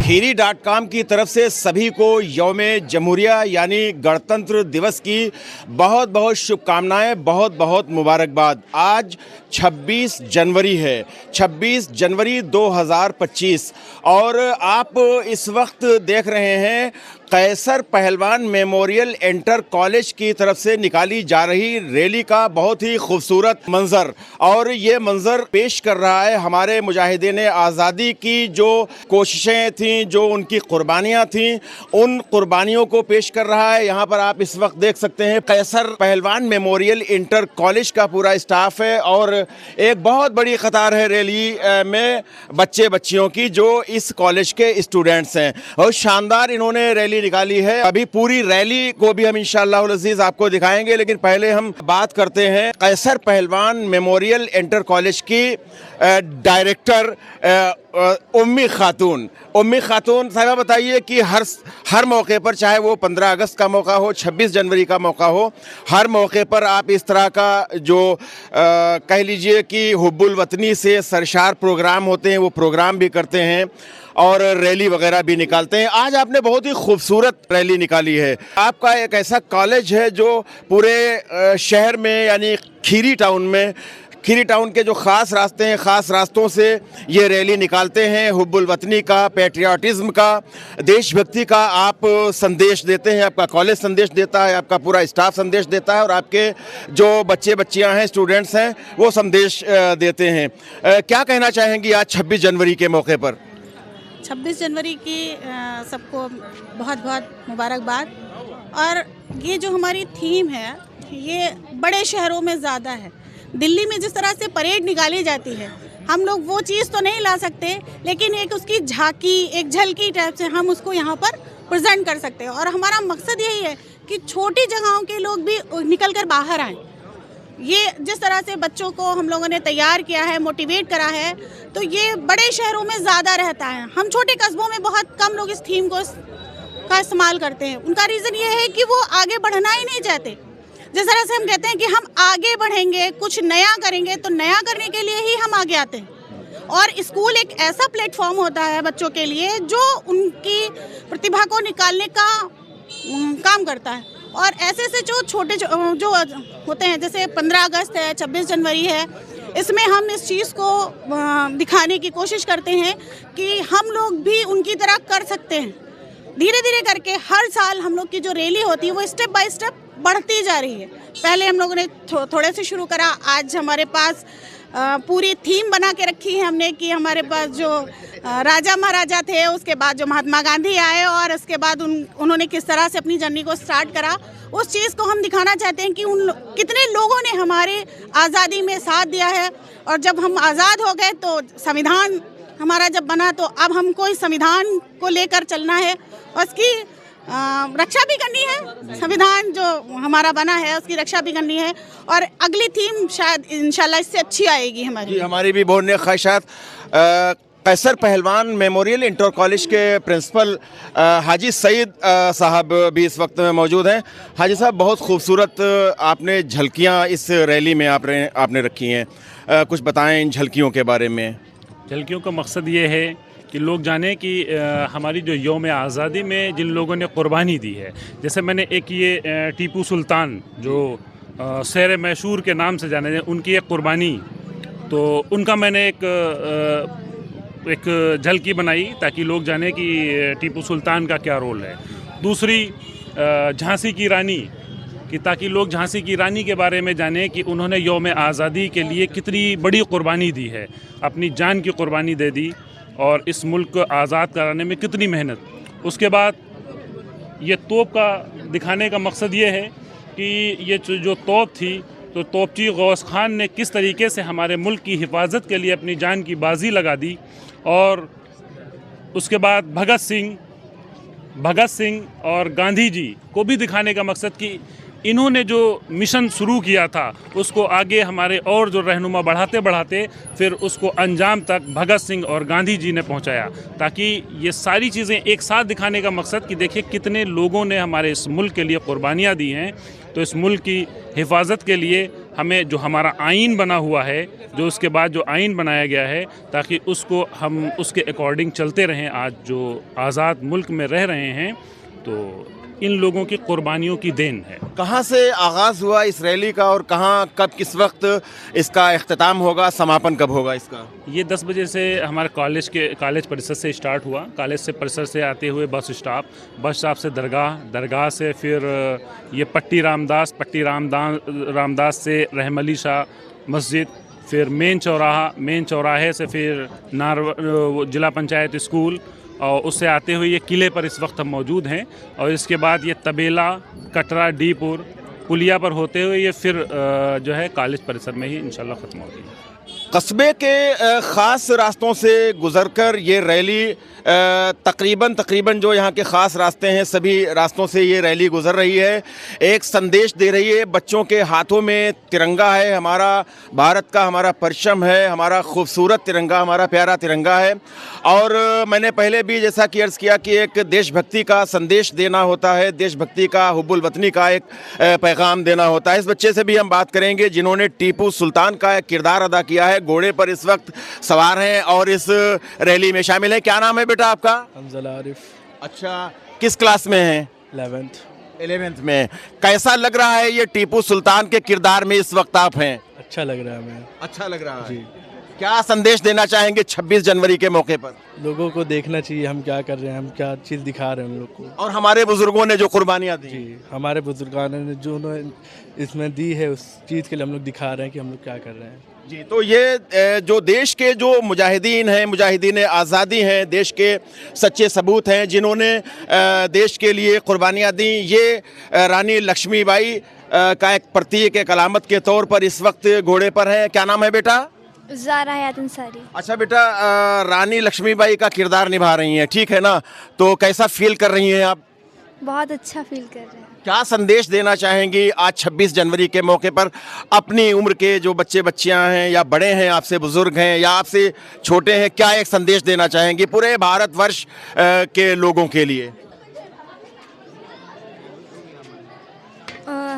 खीरी.com की तरफ से सभी को यौमे जमहूरिया यानी गणतंत्र दिवस की बहुत बहुत शुभकामनाएं, बहुत बहुत मुबारकबाद। आज 26 जनवरी है, 26 जनवरी 2025 और आप इस वक्त देख रहे हैं कैसर पहलवान मेमोरियल इंटर कॉलेज की तरफ से निकाली जा रही रैली का बहुत ही खूबसूरत मंजर। और ये मंजर पेश कर रहा है हमारे मुजाहिदीन आज़ादी की जो कोशिशें थीं, जो उनकी कुर्बानियाँ थीं, उन कुर्बानियों को पेश कर रहा है। यहाँ पर आप इस वक्त देख सकते हैं कैसर पहलवान मेमोरियल इंटर कॉलेज का पूरा स्टाफ है और एक बहुत बड़ी कतार है रैली में बच्चे बच्चियों की जो इस कॉलेज के स्टूडेंट्स हैं। और शानदार इन्होंने रैली निकाली है। अभी पूरी रैली को भी हम इंशाअल्लाह अज़ीज़ आपको दिखाएंगे, लेकिन पहले हम बात करते हैं कैसर पहलवान मेमोरियल इंटर कॉलेज की डायरेक्टर उम्मी खातून साहिबा, बताइए कि हर मौके पर, चाहे वो 15 अगस्त का मौका हो, 26 जनवरी का मौका हो, हर मौके पर आप इस तरह का जो कह लीजिए कि हुब्बुल वतनी से सरशार प्रोग्राम होते हैं वो प्रोग्राम भी करते हैं और रैली वगैरह भी निकालते हैं। आज आपने बहुत ही खूबसूरत रैली निकाली है। आपका एक ऐसा कॉलेज है जो पूरे शहर में यानी खीरी टाउन के जो ख़ास रास्ते हैं, ख़ास रास्तों से ये रैली निकालते हैं। हुब्बुल वतनी का, पैट्रियाटिज़म का, देशभक्ति का आप संदेश देते हैं। आपका कॉलेज संदेश देता है, आपका पूरा स्टाफ संदेश देता है और आपके जो बच्चे बच्चियां हैं, स्टूडेंट्स हैं, वो संदेश देते हैं। क्या कहना चाहेंगी आज 26 जनवरी के मौके पर? 26 जनवरी की सबको बहुत बहुत मुबारकबाद। और ये जो हमारी थीम है ये बड़े शहरों में ज़्यादा है। दिल्ली में जिस तरह से परेड निकाली जाती है, हम लोग वो चीज़ तो नहीं ला सकते, लेकिन एक उसकी झांकी, एक झलकी टाइप से हम उसको यहाँ पर प्रेजेंट कर सकते हैं। और हमारा मकसद यही है कि छोटी जगहों के लोग भी निकल कर बाहर आएँ। ये जिस तरह से बच्चों को हम लोगों ने तैयार किया है, मोटिवेट करा है, तो ये बड़े शहरों में ज़्यादा रहता है। हम छोटे कस्बों में बहुत कम लोग इस थीम का इस्तेमाल करते हैं। उनका रीज़न ये है कि वो आगे बढ़ना ही नहीं चाहते। जिस तरह से हम कहते हैं कि हम आगे बढ़ेंगे, कुछ नया करेंगे, तो नया करने के लिए ही हम आगे आते हैं। और स्कूल एक ऐसा प्लेटफॉर्म होता है बच्चों के लिए जो उनकी प्रतिभा को निकालने का काम करता है। और ऐसे से जो छोटे जो होते हैं, जैसे 15 अगस्त है, 26 जनवरी है, इसमें हम इस चीज़ को दिखाने की कोशिश करते हैं कि हम लोग भी उनकी तरह कर सकते हैं। धीरे धीरे करके हर साल हम लोग की जो रैली होती है वो स्टेप बाय स्टेप बढ़ती जा रही है। पहले हम लोगों ने थोड़े से शुरू करा, आज हमारे पास पूरी थीम बना के रखी है हमने कि हमारे पास जो राजा महाराजा थे, उसके बाद जो महात्मा गांधी आए और उसके बाद उन्होंने किस तरह से अपनी जर्नी को स्टार्ट करा, उस चीज़ को हम दिखाना चाहते हैं कि कितने लोगों ने हमारे आज़ादी में साथ दिया है। और जब हम आज़ाद हो गए तो संविधान हमारा जब बना, तो अब हमको इस संविधान को लेकर चलना है और उसकी रक्षा भी करनी है। संविधान जो हमारा बना है उसकी रक्षा भी करनी है। और अगली थीम शायद इंशाल्लाह इससे अच्छी आएगी हमारी। हमारी भी बहुत नेक ख्वाहिशात। कैसर पहलवान मेमोरियल इंटर कॉलेज के प्रिंसिपल हाजी सईद साहब भी इस वक्त में मौजूद हैं। हाजी साहब, बहुत खूबसूरत आपने झलकियाँ इस रैली में आपने रखी हैं, कुछ बताएं इन झलकियों के बारे में। झलकियों का मकसद ये है कि लोग जाने कि हमारी जो यौम आज़ादी में जिन लोगों ने कुर्बानी दी है, जैसे मैंने एक ये टीपू सुल्तान जो शेर मैशूर के नाम से जाने, उनकी एक कुर्बानी, तो उनका मैंने एक झलकी बनाई ताकि लोग जाने कि टीपू सुल्तान का क्या रोल है। दूसरी झांसी की रानी कि ताकि लोग झांसी की रानी के बारे में जानें कि उन्होंने यौम आज़ादी के लिए कितनी बड़ी कुर्बानी दी है, अपनी जान की कुर्बानी दे दी और इस मुल्क को आज़ाद कराने में कितनी मेहनत। उसके बाद ये तोप का दिखाने का मकसद ये है कि ये जो तोप थी, तो तोपची गौस खान ने किस तरीके से हमारे मुल्क की हिफाजत के लिए अपनी जान की बाजी लगा दी। और उसके बाद भगत सिंह और गांधी जी को भी दिखाने का मकसद कि इन्होंने जो मिशन शुरू किया था उसको आगे हमारे और जो रहनुमा बढ़ाते बढ़ाते फिर उसको अंजाम तक भगत सिंह और गांधी जी ने पहुंचाया, ताकि ये सारी चीज़ें एक साथ दिखाने का मकसद कि देखिए कितने लोगों ने हमारे इस मुल्क के लिए कुर्बानियाँ दी हैं। तो इस मुल्क की हिफाजत के लिए हमें जो हमारा आइन बना हुआ है, जो उसके बाद जो आइन बनाया गया है, ताकि उसको हम उसके अकॉर्डिंग चलते रहें। आज जो आज़ाद मुल्क में रह रहे हैं, तो इन लोगों की कुर्बानियों की देन है। कहाँ से आगाज़ हुआ इस रैली का और कहाँ कब किस वक्त इसका इख्तिताम होगा, समापन कब होगा इसका? ये 10 बजे से हमारे कॉलेज परिसर से स्टार्ट हुआ। कॉलेज से परिसर से आते हुए बस स्टॉप से दरगाह से फिर ये पट्टी रामदास से रहमली शाह मस्जिद, फिर मेन चौराहे से फिर जिला पंचायत स्कूल, और उससे आते हुए ये किले पर इस वक्त हम मौजूद हैं। और इसके बाद ये तबेला, कटरा, डीपुर, पुलिया पर होते हुए ये फिर जो है कॉलेज परिसर में ही इंशाल्लाह ख़त्म होगी। कस्बे के ख़ास रास्तों से गुज़रकर ये रैली तकरीबन जो यहाँ के ख़ास रास्ते हैं, सभी रास्तों से ये रैली गुज़र रही है। एक संदेश दे रही है। बच्चों के हाथों में तिरंगा है, हमारा भारत का हमारा परचम है, हमारा खूबसूरत तिरंगा, हमारा प्यारा तिरंगा है। और मैंने पहले भी जैसा कि अर्ज़ किया कि एक देशभक्ति का संदेश देना होता है, देशभक्ति का, हुब्बुल वतनी का एक पैगाम देना होता है। इस बच्चे से भी हम बात करेंगे जिन्होंने टीपू सुल्तान का एक किरदार अदा किया है। घोड़े पर इस वक्त सवार हैं और इस रैली में शामिल हैं। क्या नाम है बेटा आपका? हमज़ा आरिफ। अच्छा, किस क्लास में हैं? 11th में। कैसा लग रहा है ये टीपू सुल्तान के किरदार में इस वक्त आप हैं? अच्छा लग रहा है हमें। अच्छा लग रहा है जी। क्या संदेश देना चाहेंगे 26 जनवरी के मौके पर? लोगों को देखना चाहिए हम क्या कर रहे हैं, हम क्या चीज़ दिखा रहे हैं उन लोग को। और हमारे बुजुर्गों ने जो कुर्बानियाँ दी। जी, हमारे बुजुर्गों ने जो उन्होंने इसमें दी है, उस चीज़ के लिए हम लोग दिखा रहे हैं कि हम लोग क्या कर रहे हैं। जी, तो ये जो देश के जो मुजाहिदीन हैं, मुजाहिदीन आज़ादी हैं, देश के सच्चे सबूत हैं, जिन्होंने देश के लिए कुर्बानियाँ दी, ये रानी लक्ष्मीबाई का एक प्रतीक, एक अलामत के तौर पर इस वक्त घोड़े पर है। क्या नाम है बेटा? ज़ारा हयात अंसारी। अच्छा बेटा, रानी लक्ष्मीबाई का किरदार निभा रही हैं, ठीक है ना? तो कैसा फील कर रही हैं आप? बहुत अच्छा फील कर रहे हैं। क्या संदेश देना चाहेंगी आज 26 जनवरी के मौके पर अपनी उम्र के जो बच्चे बच्चियां हैं, या बड़े हैं, आपसे बुजुर्ग हैं या आपसे छोटे हैं, क्या एक संदेश देना चाहेंगी पूरे भारतवर्ष के लोगों के लिए?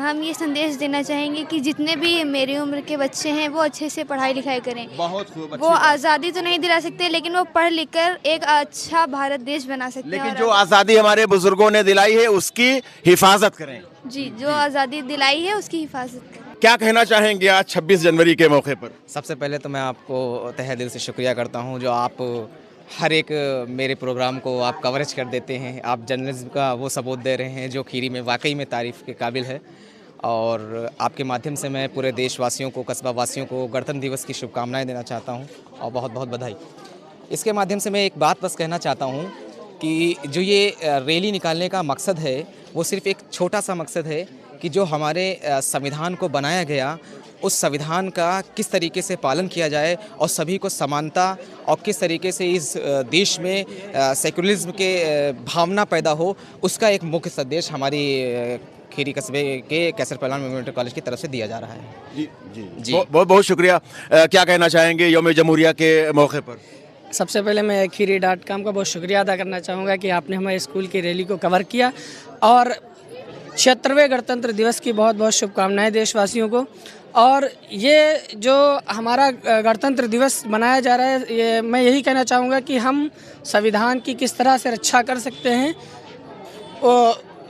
हम ये संदेश देना चाहेंगे कि जितने भी मेरी उम्र के बच्चे हैं वो अच्छे से पढ़ाई लिखाई करें। बहुत खूब। वो आज़ादी तो नहीं दिला सकते, लेकिन वो पढ़ लिख कर एक अच्छा भारत देश बना सकते हैं। लेकिन जो आज़ादी हमारे बुजुर्गों ने दिलाई है उसकी हिफाजत करें। जी, जो आज़ादी दिलाई है उसकी हिफाजत करें। क्या कहना चाहेंगे आज 26 जनवरी के मौके पर? सबसे पहले तो मैं आपको तहे दिल से शुक्रिया करता हूं, जो आप हर एक मेरे प्रोग्राम को आप कवरेज कर देते हैं। आप जर्नलिज्म का वो सबूत दे रहे हैं जो खीरी में वाकई में तारीफ़ के काबिल है। और आपके माध्यम से मैं पूरे देशवासियों को, कस्बा वासियों को गणतंत्र दिवस की शुभकामनाएं देना चाहता हूं और बहुत बहुत बधाई। इसके माध्यम से मैं एक बात बस कहना चाहता हूं कि जो ये रैली निकालने का मकसद है, वो सिर्फ़ एक छोटा सा मकसद है कि जो हमारे संविधान को बनाया गया, उस संविधान का किस तरीके से पालन किया जाए और सभी को समानता और किस तरीके से इस देश में सेकुलरिज्म के भावना पैदा हो, उसका एक मुख्य संदेश हमारी खीरी कस्बे के कैसर पहलवान मेमोरियल कॉलेज की तरफ से दिया जा रहा है। जी जी जी, बहुत बहुत शुक्रिया। क्या कहना चाहेंगे यौम जमहूरिया के मौके पर? सबसे पहले मैं खीरी.com का बहुत शुक्रिया अदा करना चाहूँगा कि आपने हमारे स्कूल की रैली को कवर किया, और 76वें गणतंत्र दिवस की बहुत बहुत शुभकामनाएं देशवासियों को। और ये जो हमारा गणतंत्र दिवस मनाया जा रहा है, ये मैं यही कहना चाहूँगा कि हम संविधान की किस तरह से रक्षा कर सकते हैं,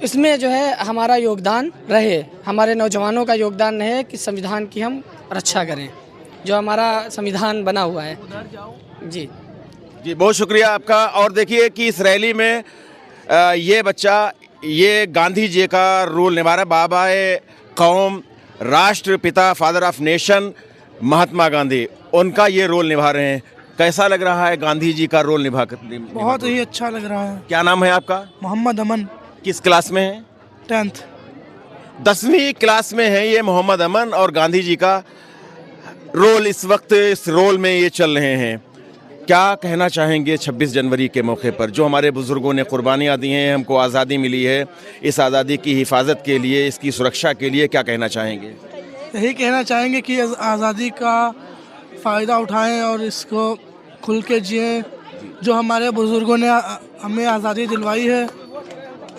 इसमें जो है हमारा योगदान रहे, हमारे नौजवानों का योगदान रहे कि संविधान की हम रक्षा करें, जो हमारा संविधान बना हुआ है। जी जी, बहुत शुक्रिया आपका। और देखिए कि इस रैली में ये बच्चा, ये गांधी जी का रोल निभा रहा है। बाबाए कौम, राष्ट्रपिता, father of nation Mahatma Gandhi, उनका ये रोल निभा रहे हैं। कैसा लग रहा है गांधी जी का रोल निभा कर? बहुत ही अच्छा लग रहा है। क्या नाम है आपका? मोहम्मद अमन। किस क्लास में है? 10th। 10वीं क्लास में है ये मोहम्मद अमन, और गांधी जी का रोल इस वक्त, इस रोल में ये चल रहे हैं। क्या कहना चाहेंगे 26 जनवरी के मौके पर, जो हमारे बुज़ुर्गों ने कुर्बानियाँ दी हैं, हमको आज़ादी मिली है, इस आज़ादी की हिफाजत के लिए, इसकी सुरक्षा के लिए क्या कहना चाहेंगे? यही कहना चाहेंगे कि आज़ादी का फ़ायदा उठाएं और इसको खुल के जिएं। जो हमारे बुज़ुर्गों ने हमें आज़ादी दिलवाई है,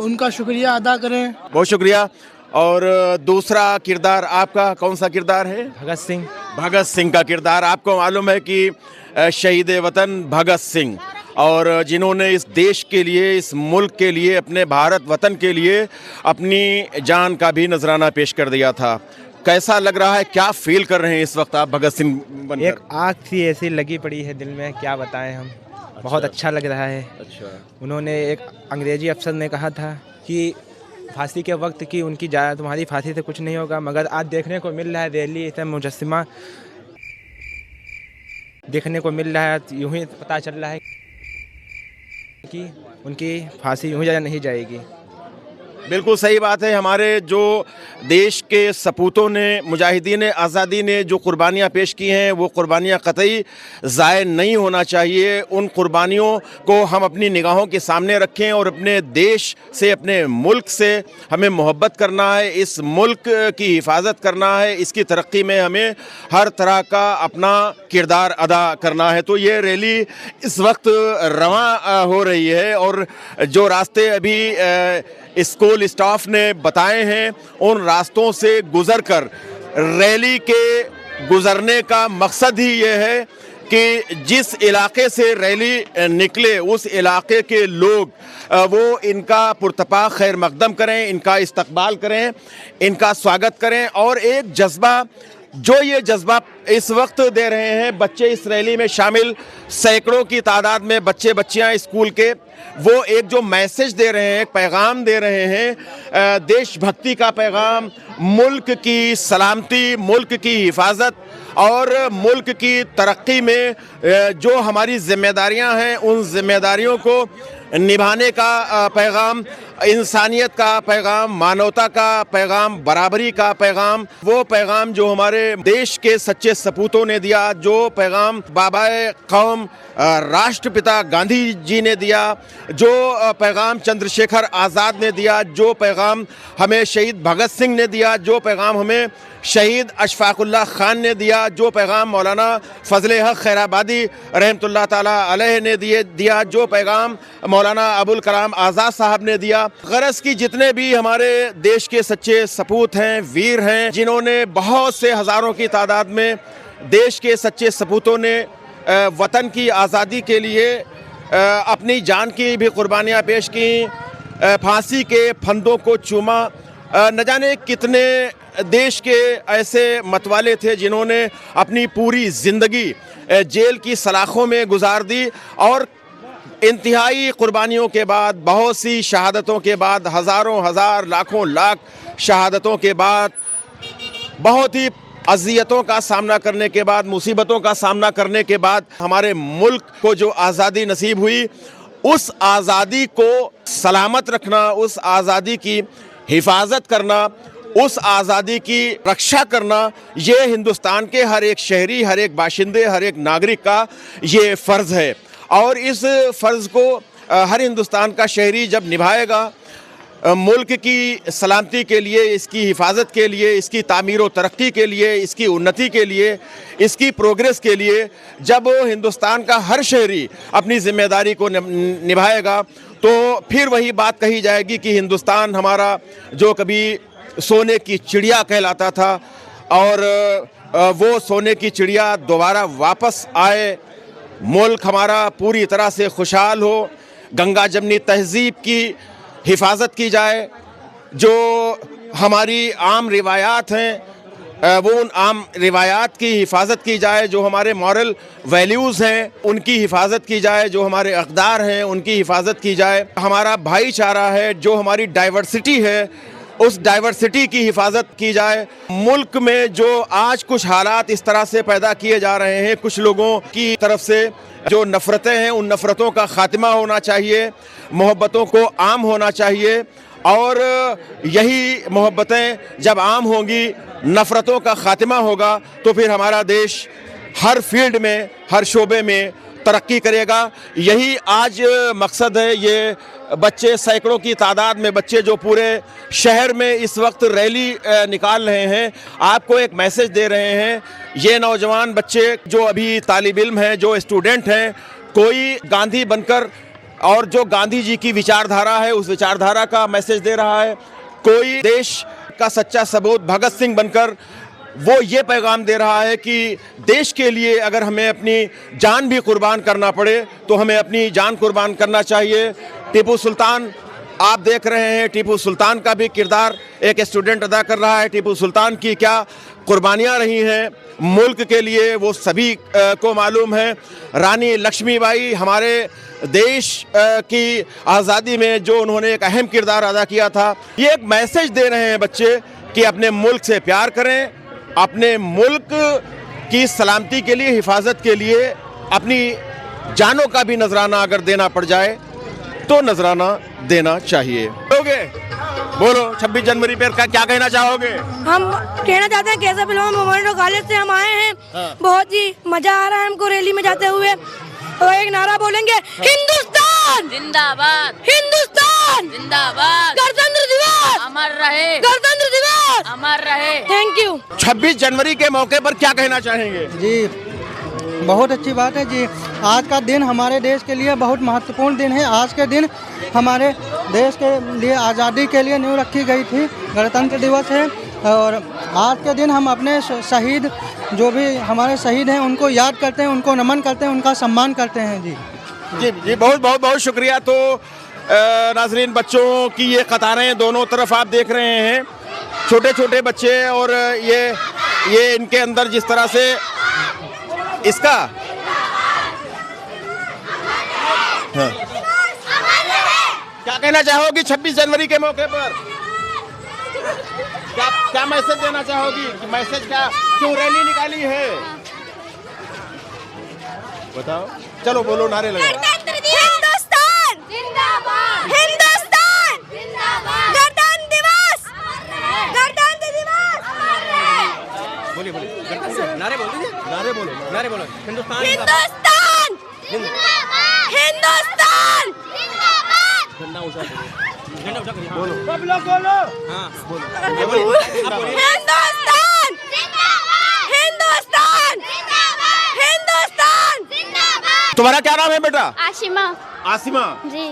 उनका शुक्रिया अदा करें। बहुत शुक्रिया। और दूसरा किरदार आपका कौन सा किरदार है? भगत सिंह। भगत सिंह का किरदार। आपको मालूम है कि शहीद वतन भगत सिंह और जिन्होंने इस देश के लिए, इस मुल्क के लिए, अपने भारत वतन के लिए अपनी जान का भी नजराना पेश कर दिया था। कैसा लग रहा है, क्या फील कर रहे हैं इस वक्त आप भगत सिंह बनकर? एक आग सी ऐसी लगी पड़ी है दिल में, क्या बताएं हम। बहुत अच्छा लग रहा है। अच्छा। उन्होंने एक अंग्रेजी अफसर ने कहा था कि फांसी के वक्त की उनकी तुम्हारी फांसी से कुछ नहीं होगा, मगर आज देखने को मिल रहा है रैली इसे मुजस्समा देखने को मिल रहा है। यूं ही पता चल रहा है कि उनकी फांसी यूं ही नहीं जाएगी। बिल्कुल सही बात है। हमारे जो देश के सपूतों ने, मुजाहिदीन आज़ादी ने जो कुर्बानियाँ पेश की हैं, वो कुर्बानियाँ कतई ज़ाय नहीं होना चाहिए। उन कुर्बानियों को हम अपनी निगाहों के सामने रखें और अपने देश से, अपने मुल्क से हमें मोहब्बत करना है, इस मुल्क की हिफाजत करना है, इसकी तरक्की में हमें हर तरह का अपना किरदार अदा करना है। तो ये रैली इस वक्त रवां हो रही है और जो रास्ते अभी स्कूल स्टाफ ने बताए हैं, उन रास्तों से गुजरकर रैली के गुजरने का मकसद ही ये है कि जिस इलाके से रैली निकले उस इलाके के लोग वो इनका पुरतपा खैर मकदम करें, इनका इस्तकबाल करें, इनका स्वागत करें। और एक जज्बा, जो ये जज्बा इस वक्त दे रहे हैं बच्चे इस रैली में शामिल, सैकड़ों की तादाद में बच्चे बच्चियां स्कूल के, वो एक जो मैसेज दे रहे हैं, एक पैगाम दे रहे हैं, देशभक्ति का पैगाम, मुल्क की सलामती, मुल्क की हिफाजत और मुल्क की तरक्की में जो हमारी जिम्मेदारियां हैं, उन जिम्मेदारियों को निभाने का पैगाम, इंसानियत का पैगाम, मानवता का पैगाम, बराबरी का पैगाम, वो पैगाम जो हमारे देश के सच्चे सपूतों ने दिया, जो पैगाम बाबाए कौम राष्ट्रपिता गांधी जी ने दिया, जो पैगाम चंद्रशेखर आज़ाद ने दिया, जो पैगाम हमें शहीद भगत सिंह ने दिया, जो पैगाम हमें शहीद अशफाकुल्लाह खान ने दिया, जो पैगाम मौलाना फजले हक खैराबादी रहमतुल्लाह ताला अलैह ने दिया, जो पैगाम मौलाना अबुल कलाम आज़ाद साहब ने दिया। गरज की जितने भी हमारे देश के सच्चे सपूत हैं, वीर हैं, जिन्होंने बहुत से हज़ारों की तादाद में देश के सच्चे सपूतों ने वतन की आज़ादी के लिए अपनी जान की भी कुर्बानियाँ पेश की, फांसी के फंदों को चूमा। न जाने कितने देश के ऐसे मतवाले थे जिन्होंने अपनी पूरी ज़िंदगी जेल की सलाखों में गुजार दी और इंतहाई कुर्बानियों के बाद, बहुत सी शहादतों के बाद, हज़ारों हज़ार, लाखों लाख शहादतों के बाद, बहुत ही अज़ियतों का सामना करने के बाद, मुसीबतों का सामना करने के बाद हमारे मुल्क को जो आज़ादी नसीब हुई, उस आज़ादी को सलामत रखना, उस आज़ादी की हिफाजत करना, उस आज़ादी की रक्षा करना, ये हिंदुस्तान के हर एक शहरी, हर एक बाशिंदे, हर एक नागरिक का ये फ़र्ज़ है। और इस फ़र्ज़ को हर हिंदुस्तान का शहरी जब निभाएगा, मुल्क की सलामती के लिए, इसकी हिफाजत के लिए, इसकी तामीर व तरक्की के लिए, इसकी उन्नति के लिए, इसकी प्रोग्रेस के लिए, जब हिंदुस्तान का हर शहरी अपनी ज़िम्मेदारी को निभाएगा, तो फिर वही बात कही जाएगी कि हिंदुस्तान हमारा जो कभी सोने की चिड़िया कहलाता था और वो सोने की चिड़िया दोबारा वापस आए, मुल्क हमारा पूरी तरह से खुशहाल हो, गंगा जमनी तहज़ीब की हिफाजत की जाए, जो हमारी आम रिवायात हैं वो उन आम रिवायात की हिफाजत की जाए, जो हमारे मॉरल वैल्यूज़ हैं उनकी हिफाजत की जाए, जो हमारे अक़दार हैं उनकी हिफाजत की जाए, हमारा भाईचारा है, जो हमारी डाइवर्सिटी है उस डाइवर्सिटी की हिफाजत की जाए। मुल्क में जो आज कुछ हालात इस तरह से पैदा किए जा रहे हैं, कुछ लोगों की तरफ से जो नफ़रतें हैं, उन नफ़रतों का ख़ात्मा होना चाहिए, मोहब्बतों को आम होना चाहिए और यही मोहब्बतें जब आम होंगी, नफ़रतों का ख़ात्मा होगा, तो फिर हमारा देश हर फील्ड में, हर शोबे में तरक्की करेगा। यही आज मकसद है। ये बच्चे, सैकड़ों की तादाद में बच्चे जो पूरे शहर में इस वक्त रैली निकाल रहे हैं, आपको एक मैसेज दे रहे हैं। ये नौजवान बच्चे जो अभी तालिब इल्म हैं, जो स्टूडेंट हैं, कोई गांधी बनकर और जो गांधी जी की विचारधारा है उस विचारधारा का मैसेज दे रहा है, कोई देश का सच्चा सबूत भगत सिंह बनकर वो ये पैगाम दे रहा है कि देश के लिए अगर हमें अपनी जान भी कुर्बान करना पड़े तो हमें अपनी जान कुर्बान करना चाहिए। टीपू सुल्तान, आप देख रहे हैं टीपू सुल्तान का भी किरदार एक स्टूडेंट अदा कर रहा है। टीपू सुल्तान की क्या कुर्बानियां रही हैं मुल्क के लिए वो सभी को मालूम है। रानी लक्ष्मीबाई हमारे देश की आज़ादी में जो उन्होंने एक अहम किरदार अदा किया था। ये एक मैसेज दे रहे हैं बच्चे कि अपने मुल्क से प्यार करें, अपने मुल्क की सलामती के लिए, हिफाजत के लिए अपनी जानों का भी नजराना अगर देना पड़ जाए तो नजराना देना चाहिए। बोलो 26 जनवरी पर क्या कहना चाहोगे? हम कहना चाहते हैं कैसा फिल्म मोमेंटो कॉलेज से हम आए हैं। बहुत ही मजा आ रहा है हमको रैली में जाते हुए। तो एक नारा बोलेंगे, हिंदुस्तान जिंदाबाद, हिंदुस्तान जिंदाबाद, गणतंत्र दिवस अमर रहे, गणतंत्र दिवस अमर रहे। Thank you. 26 जनवरी के मौके पर क्या कहना चाहेंगे? जी बहुत अच्छी बात है जी। आज का दिन हमारे देश के लिए बहुत महत्वपूर्ण दिन है। आज के दिन हमारे देश के लिए आज़ादी के लिए नींव रखी गई थी। गणतंत्र दिवस है और आज के दिन हम अपने शहीद जो भी हमारे शहीद हैं उनको याद करते हैं, उनको नमन करते हैं, उनका सम्मान करते हैं। जी जी जी बहुत बहुत बहुत शुक्रिया। तो नाजरीन, बच्चों की ये कतारें दोनों तरफ आप देख रहे हैं, छोटे छोटे बच्चे, और ये इनके अंदर जिस तरह से इसका हाँ। क्या कहना चाहोगी 26 जनवरी के मौके पर? क्या मैसेज देना चाहोगी? मैसेज क्या, क्यों रैली निकाली है बताओ? चलो बोलो, नारे लगाओ। हिंदुस्तान जिंदाबाद, हिंदुस्तान जिंदाबाद, गणतंत्र दिवस, गणतंत्र दिवस। बोलिए बोलिए, नारे बोलो, नारे बोलो, नारे बोलो। हिंदुस्तान हिंदुस्तान जिंदाबाद, हिंदुस्तान जिंदाबाद। झंडा ऊंचा करो, झंडा ऊंचा करो, बोलो सब लोग बोलो। हाँ बोलो, हिंदुस्तान जिंदाबाद, हिंदुस्तान जिंदाबाद, हिंदुस्तान जिंदाबाद। तुम्हारा क्या नाम है बेटा? आशिमा आसिमा जी।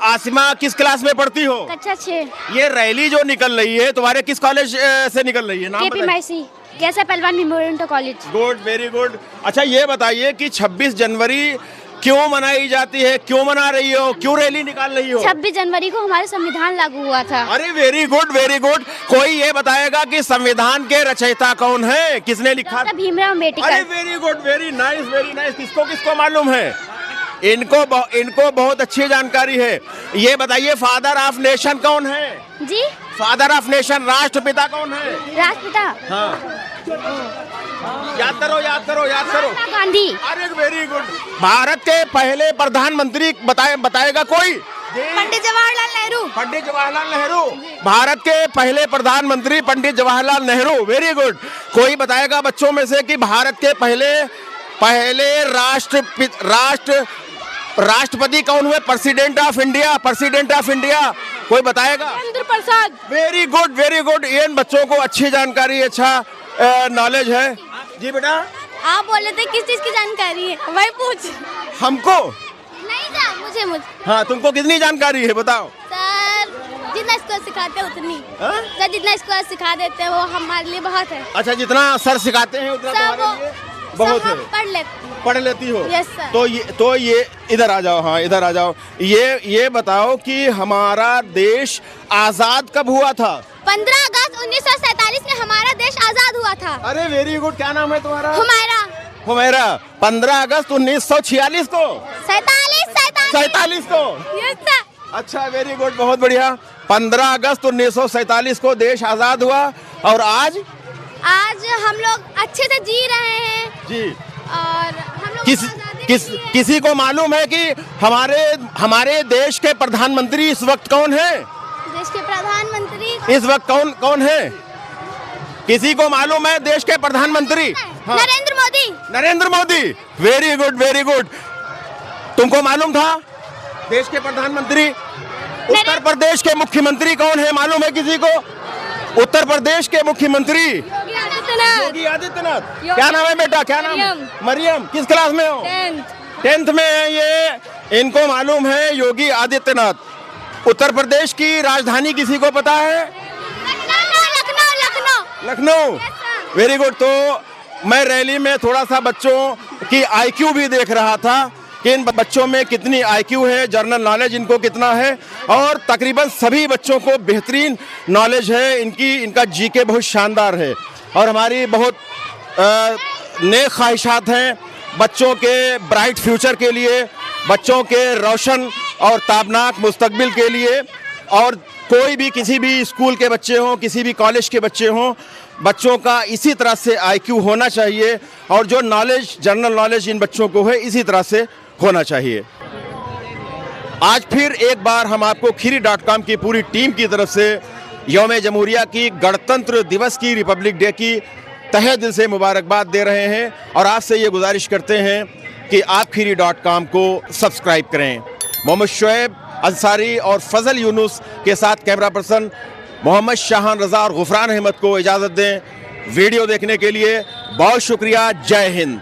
आसिमा किस क्लास में पढ़ती हो? कक्षा 6। ये रैली जो निकल रही है तुम्हारे किस कॉलेज से निकल रही है? नाम केपी माइसी कैसा पहलवान memorial college. Good, very good. अच्छा ये बताइए कि 26 जनवरी क्यों मनाई जाती है, क्यों मना रही हो, क्यों रैली निकाल रही हो? 26 जनवरी को हमारा संविधान लागू हुआ था। अरे वेरी गुड, वेरी गुड। कोई ये बताएगा कि संविधान के रचयिता कौन है, किसने लिखा? भीमराव अम्बेडकर। अरे very good, very nice, very nice. किसको किसको मालूम है? इनको बहुत अच्छी जानकारी है। ये बताइए फादर ऑफ नेशन कौन है? जी, फादर ऑफ नेशन, राष्ट्रपिता कौन है? राष्ट्रपिता हाँ याद करो, याद करो, याद करो। गांधी। अरे वेरी गुड। भारत के पहले प्रधानमंत्री बताएगा कोई? पंडित जवाहरलाल नेहरू। पंडित जवाहरलाल नेहरू, भारत के पहले प्रधानमंत्री पंडित जवाहरलाल नेहरू। Very good. कोई बताएगा बच्चों में से कि भारत के पहले राष्ट्रपति कौन हुए? President of India, president of India. कोई बताएगा? Rajendra Prasad. Very good, very good. इन बच्चों को अच्छी जानकारी, अच्छा नॉलेज है। जी बेटा, आप बोले थे किस चीज की जानकारी है? वही पूछ। हमको नहीं था, मुझे हाँ, तुमको कितनी जानकारी है बताओ? सर जितना स्कूल सिखाते हैं उतनी। सर जितना स्कूल सिखा देते हैं वो हमारे लिए बहुत है। अच्छा, जितना सर सिखाते हैं उतना तुम्हारे लिए बहुत है। पढ़ लेती हो? Yes sir. तो ये इधर आ जाओ। हाँ इधर आ जाओ। ये बताओ कि हमारा देश आजाद कब हुआ था? 15 अगस्त 1947 में हमारा देश आजाद हुआ था। अरे वेरी गुड। क्या नाम है तुम्हारा? हुमैरा। हुमैरा। 15 अगस्त 1946 को? 47 को? Yes sir. अच्छा, वेरी गुड, बहुत बढ़िया। 15 अगस्त 1947 को देश आजाद हुआ। और आज हम लोग अच्छे से जी रहे हैं जी। और हम लोग किसी को मालूम है कि हमारे देश के प्रधानमंत्री इस वक्त कौन है? देश के प्रधानमंत्री इस वक्त कौन है? किसी को मालूम है देश के प्रधानमंत्री? हाँ। Narendra Modi. Narendra Modi. Very good, very good. तुमको मालूम था देश के प्रधानमंत्री? उत्तर प्रदेश के मुख्यमंत्री कौन है, मालूम है किसी को? उत्तर प्रदेश के मुख्यमंत्री योगी आदित्यनाथ। क्या नाम है बेटा, क्या नाम? मरियम। किस क्लास में हो? 10th में है ये। इनको मालूम है योगी आदित्यनाथ। उत्तर प्रदेश की राजधानी किसी को पता है? Lucknow, very good. तो मैं रैली में थोड़ा सा बच्चों की आईक्यू भी देख रहा था कि इन बच्चों में कितनी आईक्यू है, जनरल नॉलेज इनको कितना है, और तकरीबन सभी बच्चों को बेहतरीन नॉलेज है, इनका जीके बहुत शानदार है। और हमारी बहुत नेक ख्वाहिशात हैं बच्चों के ब्राइट फ्यूचर के लिए, बच्चों के रोशन और ताबनाक मुस्तकबिल के लिए। और कोई भी किसी भी स्कूल के बच्चे हों, किसी भी कॉलेज के बच्चे हों, बच्चों का इसी तरह से आईक्यू होना चाहिए और जो नॉलेज, जनरल नॉलेज इन बच्चों को है, इसी तरह से होना चाहिए। आज फिर एक बार हम आपको खीरी.com की पूरी टीम की तरफ से यौम जमहूरिया की, गणतंत्र दिवस की, रिपब्लिक डे की तहे दिल से मुबारकबाद दे रहे हैं और आपसे ये गुजारिश करते हैं कि आप खीरी.com को सब्सक्राइब करें। मोहम्मद शुएब अंसारी और फजल यूनुस के साथ कैमरा पर्सन मोहम्मद शाहान रज़ा और गुफरान अहमद को इजाज़त दें। वीडियो देखने के लिए बहुत शुक्रिया। जय हिंद।